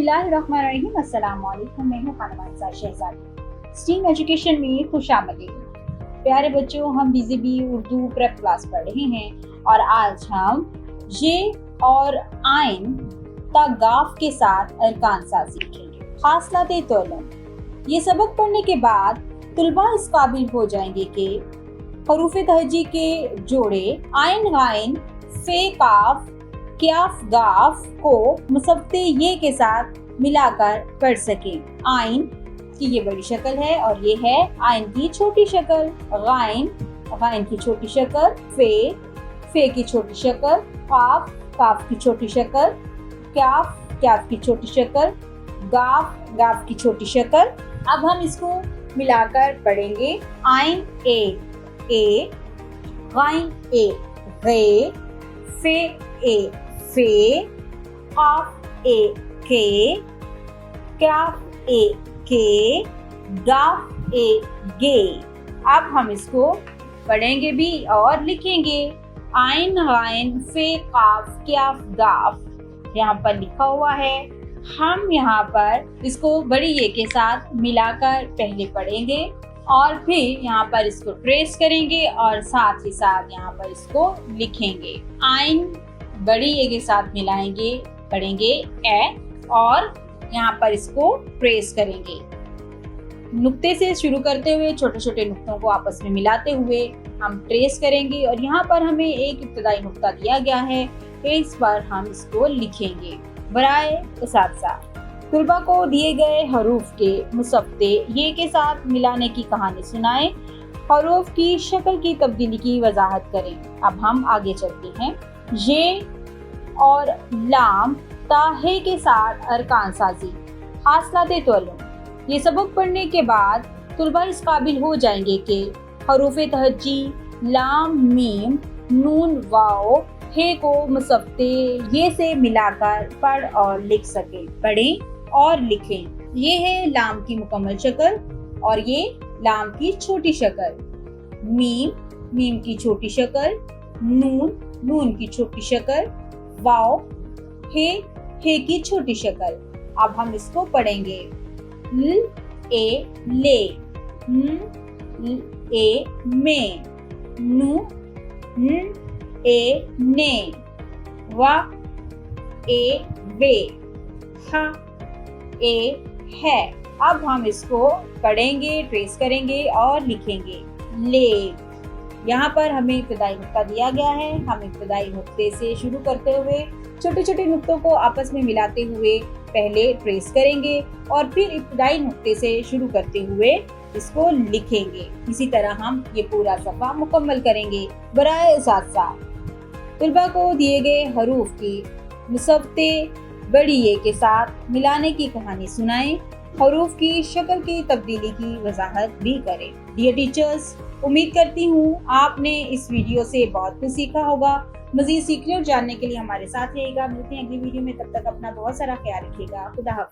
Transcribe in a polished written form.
बिस्मिल्लाहिर्रहमानिर्रहीम। अस्सलाम वालेकुम। मैं हूँ खानवान शहजादी। स्टीम एजुकेशन में खुशामदीद। प्यारे बच्चों, हम BZB उर्दू प्रेप क्लास पढ़ रहे हैं और आज हम ये और आइन ता गाफ के साथ अरकान साज सीखेंगे। फासलाते तोलन। ये सबक पढ़ने के बाद तुलबा इस काबिल हो जाएंगे कि हरूफ तहजी के जोड़े आइन गाइन फे काफ क्याफ गाफ को मुसफ्ते ये के साथ मिलाकर पढ़ सकें। आइन की ये बड़ी शक्ल है और ये है आइन की छोटी शक्ल। गाइन, गाइन की छोटी शक्ल। फे की छोटी शक्ल। काफ, काफ की छोटी शक्ल। क्याफ, क्याफ की छोटी शक्ल। गाफ, गाफ की छोटी शक्ल। अब हम इसको मिलाकर पढ़ेंगे। आइन ए, गाइन ए, गे, फे, काफ के, क्याफ के, गाफ गे। अब हम इसको पढ़ेंगे भी और लिखेंगे। आइन गाइन फे काफ क्याफ गाफ यहाँ पर लिखा हुआ है। हम यहाँ पर इसको बड़ी ए के साथ मिलाकर पहले पढ़ेंगे और फिर यहाँ पर इसको ट्रेस करेंगे और साथ ही साथ यहाँ पर इसको लिखेंगे। आइन बड़ी ए के साथ मिलाएंगे, पढ़ेंगे ए और यहाँ पर इसको ट्रेस करेंगे। नुक्ते से शुरू करते हुए छोटे छोटे नुक्तों को आपस में मिलाते हुए हम ट्रेस करेंगे और यहाँ पर हमें एक इब्तदाई नुक्ता दिया गया है, इस पर हम इसको लिखेंगे। बराए उसातिज़ा, तुलबा को दिए गए हरूफ के मुसफ्ते ये के साथ मिलाने की कहानी सुनाएं। हरूफ की शक्ल की तब्दीली की वजाहत करें। अब हम आगे चलते हैं। ये और लाम ताहे के साथ अरकान साजी। फासलाते तोलन। ये सबक पढ़ने के बाद तुलबा इस काबिल हो जाएंगे कि हरूफ तहजी लाम मीम नून वाओ हे को मुसफ्ते ये से मिलाकर पढ़ और लिख सके। पढ़ें और लिखें। ये है लाम की मुकम्मल शक्ल और ये लाम की छोटी शक्ल। मीम, मीम की छोटी शक्ल। नून, नून की छोटी शक्ल। वाओ, हे की छोटी शक्ल। अब हम इसको पढ़ेंगे। ल ए ले, न ए में, नु न ए ने, वा ए वे, हा ए है। अब हम इसको पढ़ेंगे, ट्रेस करेंगे और लिखेंगे। ले, यहाँ पर हमें इब्तदाई नुक्ता दिया गया है। हम इब्तदाई नुक्ते से शुरू करते हुए छोटे छोटे नुक्तों को आपस में मिलाते हुए पहले ट्रेस करेंगे और फिर इब्तदाई नुक्ते से शुरू करते हुए इसको लिखेंगे। इसी तरह हम ये पूरा सफ़ा मुकम्मल करेंगे। बराए उसातिज़ा, तुलबा को दिए गए हरूफ की मुसफ्ते बड़ी ए के साथ मिलाने की कहानी सुनाएं। हरूफ की शक्ल की तब्दीली की वजाहत भी करें। डियर टीचर्स, उम्मीद करती हूँ आपने इस वीडियो से बहुत कुछ सीखा होगा। मज़ीद सीखने और जानने के लिए हमारे साथ रहिएगा। मिलते हैं अगली वीडियो में, तब तक अपना बहुत सारा ख्याल रखिएगा। खुदा हाफ़िज़।